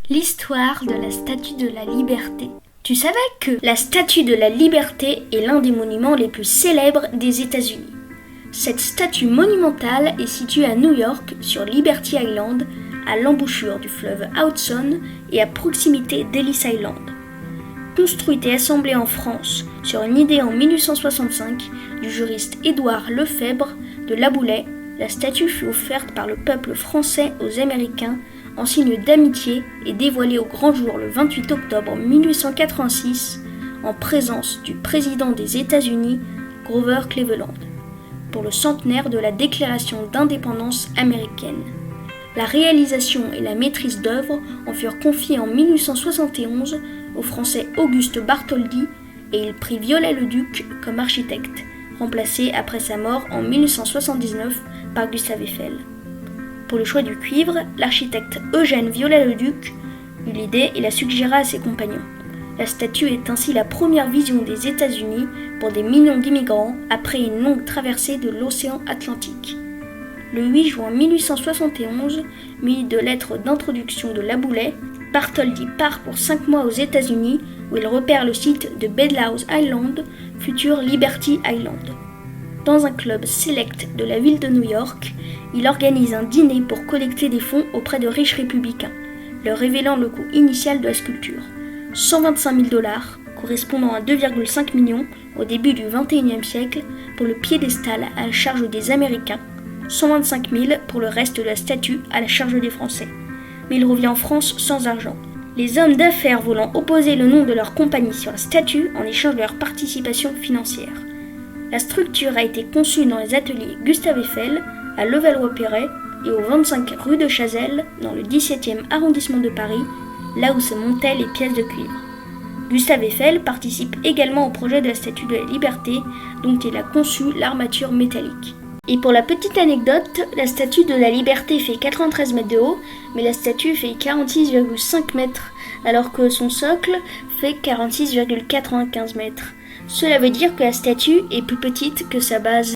L'histoire de la Statue de la Liberté. Tu savais que la Statue de la Liberté est l'un des monuments les plus célèbres des États-Unis. Cette statue monumentale est située à New York, sur Liberty Island, à l'embouchure du fleuve Hudson et à proximité d'Ellis Island. Construite et assemblée en France sur une idée en 1865 du juriste Édouard Lefebvre de Laboulaye, la statue fut offerte par le peuple français aux Américains en signe d'amitié et dévoilée au grand jour le 28 octobre 1886 en présence du président des États-Unis, Grover Cleveland, pour le centenaire de la déclaration d'indépendance américaine. La réalisation et la maîtrise d'œuvre en furent confiées en 1871 au Français Auguste Bartholdi et il prit Viollet-le-Duc comme architecte, remplacé après sa mort en 1879 par Gustave Eiffel. Pour le choix du cuivre, l'architecte Eugène Viollet-le-Duc eut l'idée et la suggéra à ses compagnons. La statue est ainsi la première vision des États-Unis pour des millions d'immigrants après une longue traversée de l'océan Atlantique. Le 8 juin 1871, muni de lettres d'introduction de Laboulaye, Bartholdi part pour 5 mois aux États-Unis où il repère le site de Bedloe Island, futur Liberty Island. Dans un club select de la ville de New York, il organise un dîner pour collecter des fonds auprès de riches républicains, leur révélant le coût initial de la sculpture. 125 000 $, correspondant à 2,5 millions au début du XXIe siècle, pour le piédestal à la charge des Américains, 125 000 pour le reste de la statue à la charge des Français. Mais il revient en France sans argent. Les hommes d'affaires voulant opposer le nom de leur compagnie sur la statue en échange de leur participation financière. La structure a été conçue dans les ateliers Gustave Eiffel, à Levallois-Perret et au 25 rue de Chazelles, dans le 17e arrondissement de Paris, là où se montaient les pièces de cuivre. Gustave Eiffel participe également au projet de la Statue de la Liberté, dont il a conçu l'armature métallique. Et pour la petite anecdote, la Statue de la Liberté fait 93 mètres de haut, mais la statue fait 46,5 mètres, alors que son socle fait 46,95 mètres. Cela veut dire que la statue est plus petite que sa base.